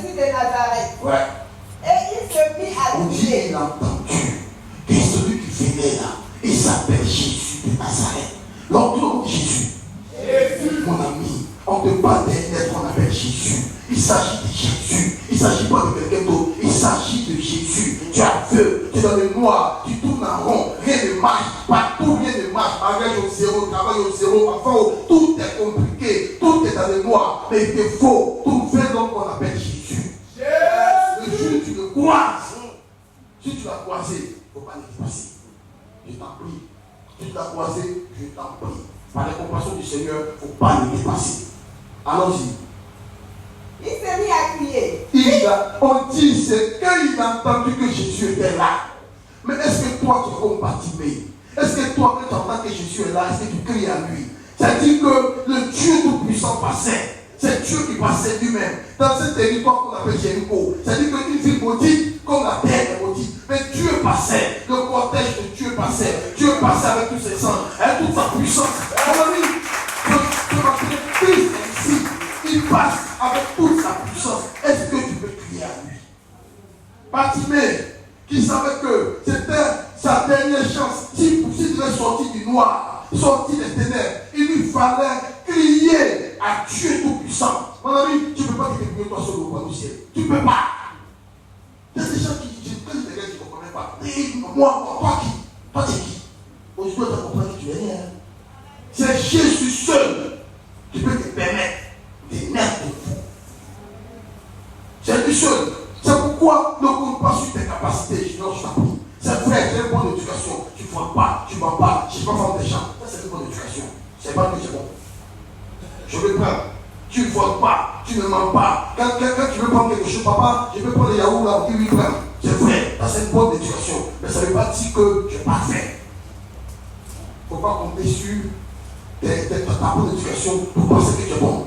Jésus de Nazareth. Ouais. Et il se mit à On dit crier. qu'il a entendu que celui qui venait là, il s'appelle Jésus de Nazareth. Donc, tout le monde dit Jésus. Mon ami, on te parle d'un être qu'on appelle Jésus. Il s'agit de Jésus. Il ne s'agit pas de quelqu'un d'autre. Il s'agit de Jésus. Tu as feu, tu es dans le noir, tu tournes en rond. Rien ne marche. Partout, rien ne marche. Mariage au zéro, travail au zéro, enfant, tout est compliqué. Tout est dans le noir. Mais il te faut trouver l'homme qu'on appelle Jésus. Le jour où tu le croises, si tu l'as croisé, il ne faut pas le dépasser. Je t'en prie. Si tu l'as croisé, je t'en prie. Par la compassion du Seigneur, il ne faut pas le dépasser. Allons-y. Il s'est mis à crier. On dit, c'est qu'il a entendu que Jésus était là. Mais est-ce que toi, tu es comme Bartimée? Est-ce que toi, quand tu entends que Jésus est là, est-ce que tu cries à lui? C'est-à-dire que le Dieu Tout-Puissant passait. C'est Dieu qui passait lui-même. Dans ce territoire qu'on appelle Jéricho. C'est-à-dire qu'une ville maudite, comme la terre est maudite. Mais Dieu passait. Le cortège de Dieu passait. Dieu passait avec tous ses sangs, avec toute sa puissance. Mon ami, je Christ est ici. Il passe avec toute sa puissance. Est-ce que tu peux crier à lui? Bartimée, qui savait que c'était sa dernière chance. S'il devait sortir du noir, sortir des ténèbres, il lui fallait crier à Dieu Tout-Puissant. Mon ami, tu ne peux pas te crier toi seul au roi du ciel. Tu ne peux pas. Il y a des gens qui disent, quand je ne comprends pas. Moi, toi qui? Toi tu es qui? Aujourd'hui, tu dois comprendre que tu es rien. C'est Jésus seul qui peut te permettre de naître de fou. C'est lui seul. C'est pourquoi ne compte pas sur tes capacités. Je t'en prie. C'est vrai, j'ai une bonne éducation. Tu ne vois pas, tu ne vas pas. Je ne sais pas faire des gens. Ça, c'est une bonne éducation. C'est pas que c'est bon. Je le prends. Tu ne vois pas, tu ne mens pas. Quand tu veux prendre quelque chose, papa, je vais prendre les yaourts là, oui, prends. C'est vrai, ça c'est une bonne éducation. Mais ça ne veut pas dire que tu n'es pas fait. Il ne faut pas compter sur ta bonne éducation pour penser que tu es bon.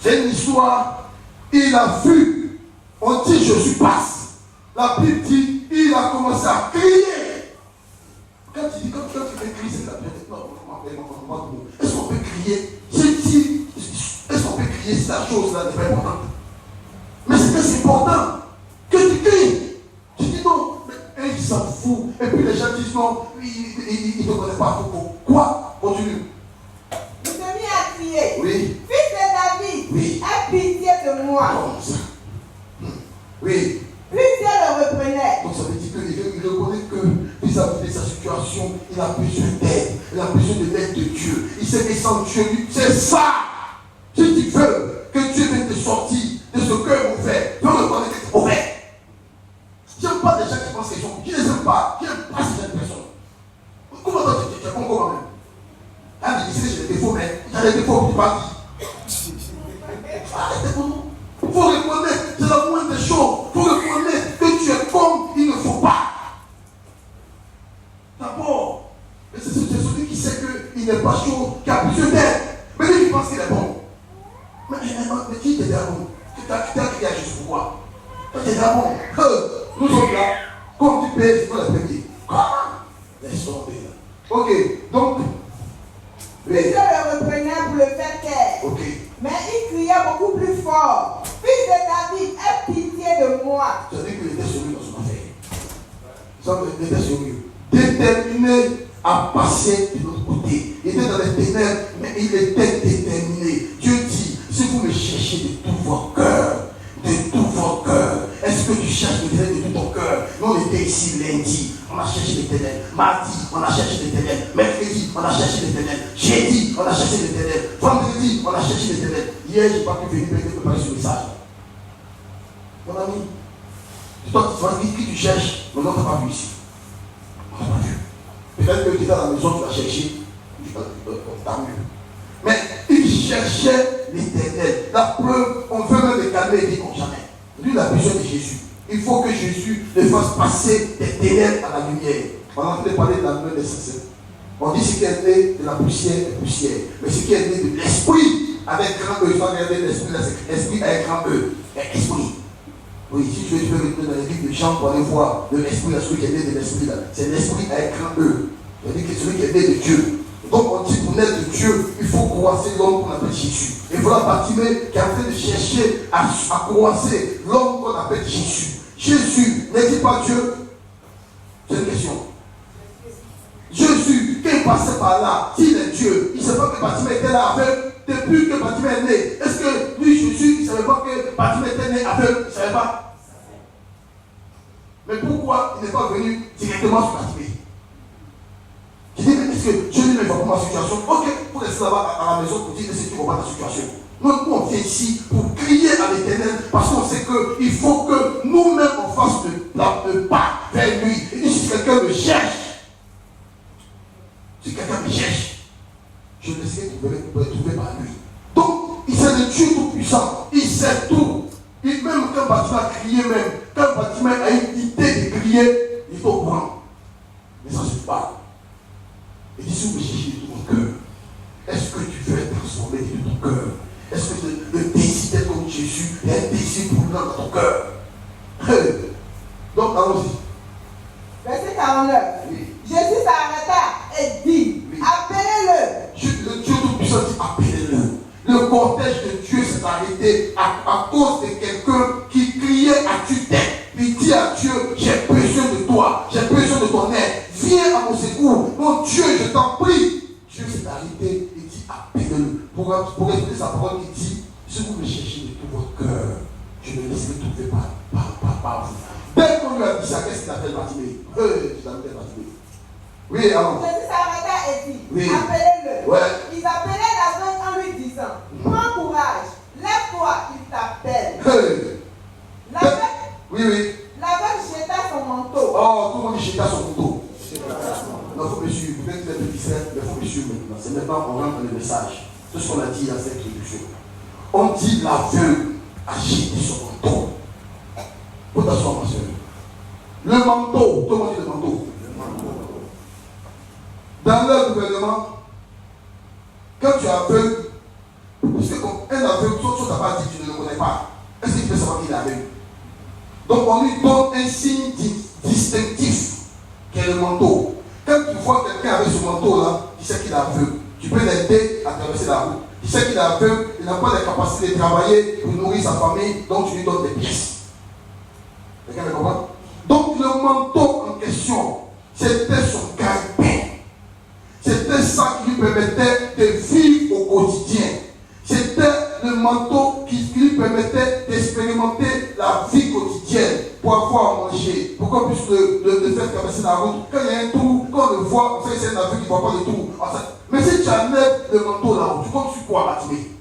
C'est une histoire. Il a vu, on dit Jésus passe. La Bible dit, il a commencé à crier. Quand tu dis, quand tu fais crier, c'est la Bible. Est-ce qu'on peut crier? Est-ce qu'on peut crier si la chose là n'est pas importante? Mais c'est important que tu cries. Tu dis non, mais il s'en fout. Et puis les gens disent non, il ne connaît pas beaucoup. Quoi? Continue. Il s'est mis à crier. Oui. Fils de David, Oui. aie pitié de moi. Comme ça. Oui. Plusieurs le reprenaient. Donc ça veut dire qu'il reconnaît que vis-à-vis de sa situation, il a besoin d'aide. Il a besoin de l'aide de Dieu. Il sait que sans Dieu, c'est ça. Si tu veux que Dieu vienne te sortir de ce cœur mauvais, tu reconnaître que c'est mauvais. J'aime pas des gens qui pensent qu'ils sont. Je ne les aime pas. J'aime pas ces personnes. Comment toi tu es bon comment même? Ah, mais ici j'ai des défauts, mais il y a des défauts qui partent. Il faut reconnaître, c'est la moindre des choses. Il faut reconnaître que tu es comme il ne faut pas. D'abord, c'est celui qui sait qu'il n'est pas chaud, qui a besoin d'aide. Mais lui, il pense qu'il est bon. Mais qui t'aide à bon? Tu as crié à Jésus pourquoi? Tu t'aides à bon. Nous sommes là, comme tu payes, il faut la payer. Comment? Laisse tomber là. Ok, donc. Plusieurs le reprenaient pour le faire taire. Ok. Mais il criait beaucoup plus fort. Fils de David, aie pitié de moi. C'est-à-dire qu'il était sérieux dans son affaire. Il était sérieux. Déterminé à passer de l'autre côté. Il était dans les ténèbres, mais il était déterminé. Dieu dit, si vous me cherchez de tout votre cœur, est-ce que tu cherches l'Éternel de tout ton cœur? Nous, on était ici lundi, on a cherché l'Éternel. Mardi, on a cherché l'Éternel. Mercredi, on a cherché l'Éternel. Jeudi, on a cherché l'Éternel. Vendredi, on a cherché l'Éternel. Hier, je n'ai pas pu venir préparer ce message. Mon ami, toi, tu vas dire qui tu cherches, mais on ne t'a pas vu ici. On n'a pas vu. Peut-être que tu es dans la maison, tu vas chercher. Tant mieux. Mais il cherchait l'Éternel. La preuve, on veut même le calmer et dire qu'on jamais. Lui, il a besoin de Jésus. Il faut que Jésus le fasse passer des ténèbres à la lumière. On a entendu parler de la lumière des sincères. On dit ce qui est né de la poussière est poussière. Mais ce qui est né de l'esprit, avec grand E, il faut regarder l'esprit, l'esprit avec grand E. Esprit. Oui, si tu veux retourner dans les livres de Jean pour aller voir l'esprit, celui qui est né de l'esprit là. C'est l'esprit avec grand E. C'est-à-dire que celui qui est né de Dieu. Donc on dit pour naître de Dieu, il faut croiser l'homme qu'on appelle Jésus. Et voilà Bartimée qui est en train de chercher à croiser l'homme qu'on appelle Jésus. Jésus n'est-il pas Dieu? C'est une question. Jésus, quand il passait par là, s'il est Dieu, il ne savait pas que Bartimée était là aveugle depuis que Bartimée est né. Est-ce que lui, Jésus, il ne savait pas que Bartimée était né aveugle? Il ne savait pas. Mais pourquoi il n'est pas venu directement sur Bartimée? Je dis, mais est-ce que Dieu ne va pas ma situation? Ok, pour rester là-bas à la maison pour dire, est-ce que tu comprends ta situation? Nous, on vient ici pour crier à l'Éternel parce qu'on sait qu'il faut que nous-mêmes on fasse le pas vers lui. Et si quelqu'un me cherche, si quelqu'un me cherche, je ne sais que vous pouvez trouver par lui. Donc, il sait le Dieu tout-puissant, il sait tout. Et même quand Bartimée a crié, même quand Bartimée a une idée de crier, il faut prendre. Mais ça ne suffit pas. Et dis si vous me cherchez de tout mon cœur, est-ce que tu veux être transformé de tout ton cœur? Est-ce que le désir d'être comme Jésus est un désir brûlant dans ton cœur? Donc, allons-y. Verset 49. Oui. Jésus s'arrêta et dit, oui. Appelez-le. Le Dieu tout-puissant dit, appelez-le. Le cortège de Dieu s'est arrêté à cause de quelqu'un qui criait à tue-tête. Il dit à Dieu, j'ai besoin de toi, j'ai besoin de ton aide. Viens à mon secours. Mon Dieu, je t'en prie. Dieu s'est arrêté et dit, appelez-le. Pour expliquer sa parole, il dit, si vous me cherchez de tout votre cœur, je me laisserai trouver par vous. Dès qu'on lui a dit ça, qu'est-ce qu'il appelle Bartimée? Tu l'appelles Bartimée. Oui, alors. Jésus s'arrêta et dit, oui. Appelez-le. Ouais. Ils appelaient l'aveugle en lui disant, prends courage, lève-toi, il t'appelle. L'aveugle, oui, oui. L'aveugle jeta son manteau. Oh, tout le monde jeta son manteau. Non, il faut me suivre. Vous êtes un peu distrait, mais il faut me suivre maintenant. C'est maintenant qu'on rentre dans le message. Tout ce qu'on a dit dans cette introduction. On dit l'aveugle a jeté son manteau. Pour t'asseoir, ma soeur. Le manteau, tout le monde dit le manteau. Dans leur gouvernement, quand tu es aveugle, parce qu'un aveugle, soit tu n'as pas dit que tu ne le connais pas, est-ce qu'il peut savoir qu'il est aveugle? Donc on lui donne un signe distinctif qui est le manteau. Quand tu vois quelqu'un avec ce manteau-là, tu sais qu'il est aveugle. Tu peux l'aider à traverser la route. Tu sais qu'il est aveugle, il n'a pas la capacité de travailler pour nourrir sa famille, donc tu lui donnes des pièces. Quelqu'un me comprend? Donc le manteau en question, c'était son gagne-pain. C'était ça qui lui permettait de vivre au quotidien. C'était le manteau qui lui permettait d'expérimenter la vie quotidienne pour avoir à manger, pour qu'on puisse le faire traverser la route. Quand il y a un trou, quand on le voit, on sait que c'est un aveugle qui ne voit pas le trou. Mais si tu enlèves le manteau là-haut, tu comptes sur quoi, Bartimée?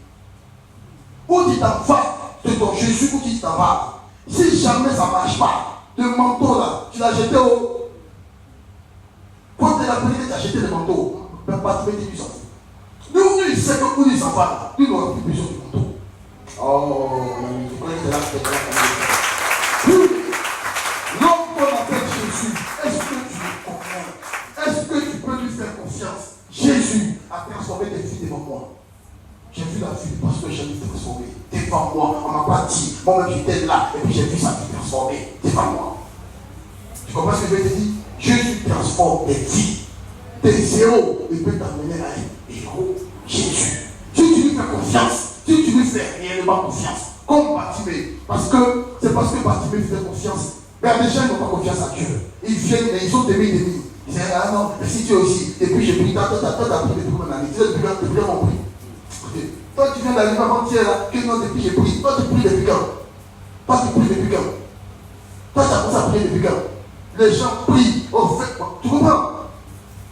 Ou tu t'en vas de ton Jésus, ou tu t'en vas. Si jamais ça ne marche pas, le manteau là, tu l'as jeté au. Quand tu l'as pris, tu as jeté le manteau. Bartimée dit, lui s'en fout. Nous, il sait que où il s'en va, lui n'aura plus besoin du manteau. Oh, je connais que là, c'est là. L'homme qu'on appelle Jésus, est-ce que tu le comprends? Est-ce que tu peux lui faire confiance? Jésus a transformé des vies devant moi. J'ai vu la vie parce que j'ai vu transformer devant moi. On m'a pas dit, moi-même j'étais là, et puis j'ai vu sa vie transformer devant moi. Tu comprends ce que je veux te dire? Jésus transforme des vies. Des zéros, il peut t'amener à un héros. Jésus. Si tu lui fais confiance, si tu lui fais réellement confiance, comme Bartimée, parce que c'est parce que Bartimée lui fait confiance. Mais les gens n'ont pas confiance à Dieu. Ils viennent et ils sont demi-demi. Ils disent, ah non, mais si tu es aussi, depuis j'ai pris, toi t'as pris depuis combien d'années? Tu sais, depuis quand on prie. Toi tu viens d'arriver avant-hier là, que non, depuis j'ai pris. Toi tu pries depuis quand? Toi tu pries depuis quand? Toi tu as commencé à prier depuis quand? Les gens prient au fait. Tu comprends?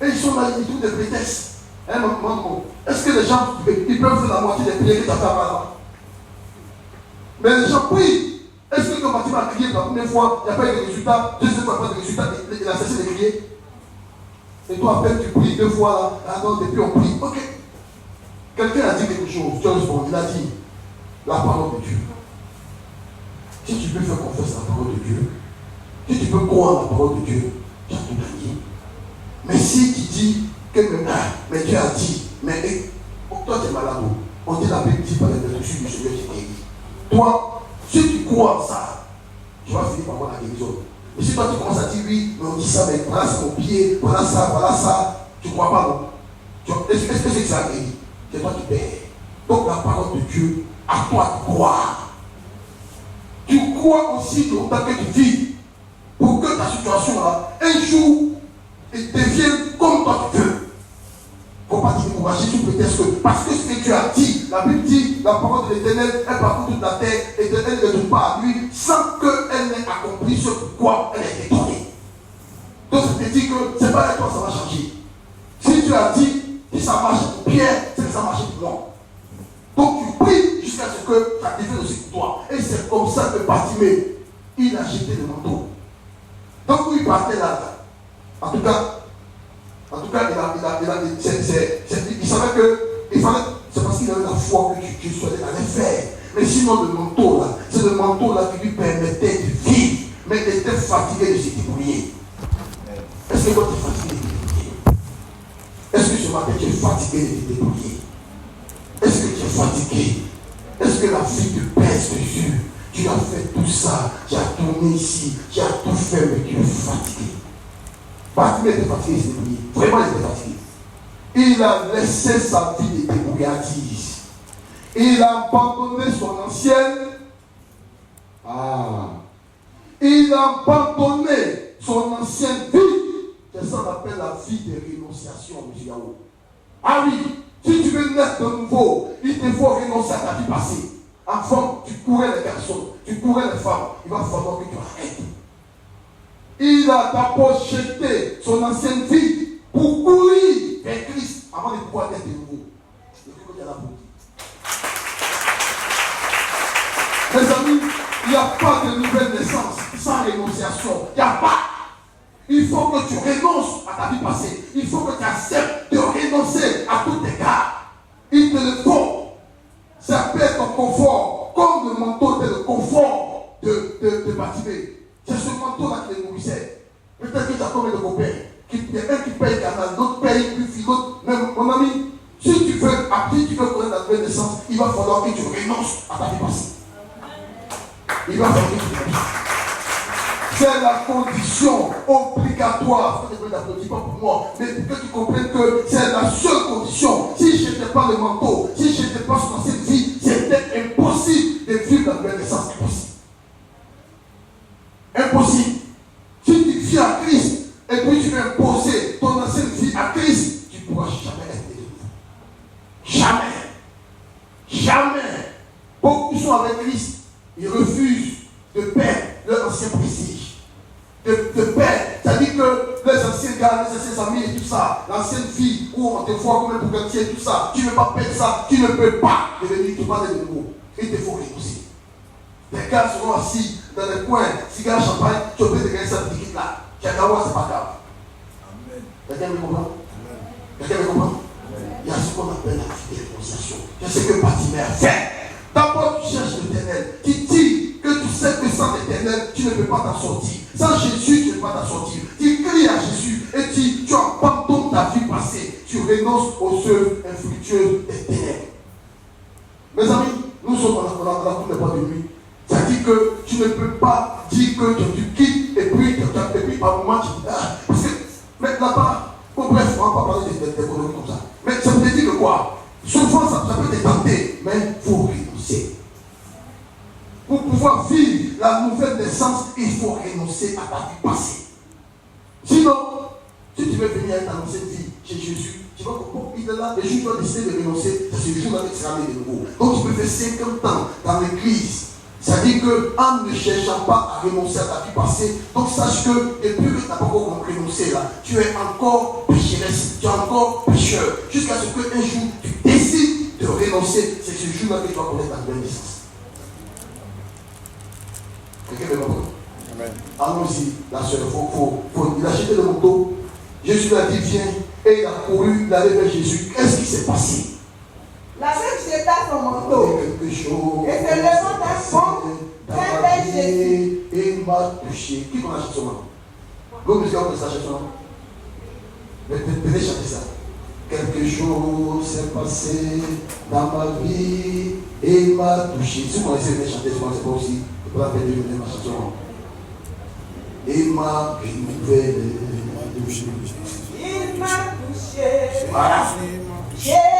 Et ils sont là, ils trouvent des prétextes. Hein, maman, est-ce que les gens ils peuvent faire la moitié des prières que tu as fait avant? Mais les gens prient. Est-ce que quand Bartimée a crié la première fois, il n'y a pas eu de résultat, deuxième fois, il n'y a pas de résultat, il a cessé de crier? Et toi, à peine tu pries deux fois, là, attends, depuis on prie. Ok. Quelqu'un a dit quelque chose, tu as répondu, il a dit la parole de Dieu. Si tu peux faire confiance à la parole de Dieu, si tu peux croire à la parole de Dieu, tu as tout gagné. Mais si tu dis que mais Dieu a dit, mais toi tu es malade, on dit la Bible dit par les dessus du Seigneur qui guérit. Toi, si tu crois en ça, tu vas finir par avoir la guérison. Mais si toi tu commences à dire oui, mais on dit ça, mais voilà ça mon pied, voilà ça, tu ne crois pas non. Est-ce que ça arrive? C'est toi qui paies. Donc la parole de Dieu, à toi de croire. Tu crois aussi dans ta que tu vis pour que ta situation là, un jour, devienne comme toi tu veux. Il ne faut pas te décourager sur prétexte que parce que ce que tu as dit, la Bible dit, la parole de l'Éternel, elle parcourt toute la terre et l'Éternel ne retourne pas à lui sans qu'elle n'ait accompli ce pourquoi elle est détournée. Donc ça te dit que c'est pas avec toi ça va changer. Si tu as dit que ça marche pour Pierre, c'est que ça marche pour moi. Donc tu pries jusqu'à ce que ça devienne aussi pour toi. Et c'est comme ça que Bartimée, il a jeté le manteau. Donc où il partait là, en tout cas, il savait que c'est parce qu'il avait la foi que Dieu allait faire. Mais sinon le manteau là, c'est le manteau là qui lui permettait de vivre, mais il était fatigué de se débrouiller. Est-ce que toi tu es fatigué de te débrouiller? Est-ce que ce matin tu es fatigué de te débrouiller? Est-ce que tu es fatigué? Est-ce que la vie te pèse les yeux? Tu as fait tout ça, tu as tourné ici, tu as tout fait, mais tu es fatigué. Bartimée était fatigué, il s'est débrouillé. Vraiment, il était fatigué. Il a laissé sa vie de débrouillardise. Il a abandonné son ancienne. Il a abandonné son ancienne vie. C'est ça qu'on appelle la vie de rénonciation, M. Yahoo. Ah oui, si tu veux naître de nouveau, il te faut renoncer à ta vie passée. Avant, tu courais les garçons, tu courais les femmes. Il va falloir que tu arrêtes. Il a d'abord jeté son ancienne vie pour courir vers Christ avant de pouvoir être de nouveau. Mes amis, il n'y a pas de nouvelle naissance sans rénonciation. Il n'y a pas. Il faut que tu renonces à ta vie passée. Il faut que tu acceptes de renoncer à tout égard. Il te le faut. Ça peut être ton confort, comme le manteau était le confort de Bartimée. C'est ce manteau-là qui les nourrissait. Peut-être que tu as combien de copains. Il y a un qui paye canal, l'autre paye, puis l'autre. Mais mon ami, si tu veux connaître la nouvelle naissance, il va falloir que tu renonces à ta vie passée. Il va falloir que tu renonces. C'est la condition obligatoire. Je ne t'applaudis pas pour moi, mais pour que tu comprennes que c'est la seule condition. Si je n'étais pas le manteau, si je n'étais pas dans cette vie, c'était impossible de vivre la nouvelle naissance. Impossible. Si tu vis à Christ et puis tu veux imposer ton ancienne vie à Christ, tu ne pourras jamais être de nouveau. Jamais. Jamais. Beaucoup sont avec Christ. Ils refusent de perdre leur ancien prestige. De perdre. C'est-à-dire que les anciens gars, les anciens amis et tout ça, l'ancienne vie où on te voit comme un bouquetier et tout ça, tu ne peux pas perdre ça, tu ne peux pas devenir tout pas de nouveau. Il te faut renoncer. Les gars seront assis dans les coins, cigare, champagne, tu peux te gagner cette petite là. Tu as qu'à voir, c'est pas grave. Amen. Quelqu'un me comprend? Quelqu'un me comprend? Il y a ce qu'on appelle la vie de réconciliation. C'est ce que Bartimée a fait. D'abord, tu cherches l'Éternel. Tu dis que tu sais que sans l'Éternel, tu ne peux pas t'en sortir. Sans Jésus, tu ne peux pas t'en sortir. Tu cries à Jésus et tu abandonnes ta vie passée. Tu renonces aux œuvres infructueuses des ténèbres. Mes amis, nous sommes dans la cour des bois de nuit. Ça dit que tu ne peux pas dire que tu quittes et puis par moment tu dis parce que mais là-bas, bref, on ne va pas parler des conneries comme ça. Mais ça veut dire que quoi? Souvent ça peut te tenter, mais il faut renoncer. Pour pouvoir vivre la nouvelle naissance, il faut renoncer à ta vie passée. Sinon, si tu veux venir avec ta ancienne vie chez Jésus, tu vas comprendre, il est là, et tu dois décider de renoncer, c'est ce jour-là que tu seras né de nouveau. Donc tu peux faire 50 ans dans l'église. C'est-à-dire qu'en ne cherchant pas à renoncer à ta vie passée, donc sache que depuis que tu n'as pas encore renoncé là, tu es encore pécheresse, tu es encore pécheur, jusqu'à ce qu'un jour tu décides de renoncer, c'est ce jour-là que tu vas connaître ta nouvelle naissance. Quelqu'un veut comprendre? Allons-y, la soeur, il a jeté le manteau, Jésus lui a dit viens, et il a couru, il allait vers Jésus. Qu'est-ce qui s'est passé? La femme jeta son manteau et se levant d'un fond, vint vers Jésus. Et il m'a touché. Qui connaît son nom? L'homme musical connaît sa chanson. Venez chanter ça. Quelque chose s'est passé dans ma vie et il m'a touché. Si vous connaissez, venez chanter, je ne sais pas aussi. Je peux la faire de ma chanson. Il m'a touché. Il m'a touché. Voilà. Jésus.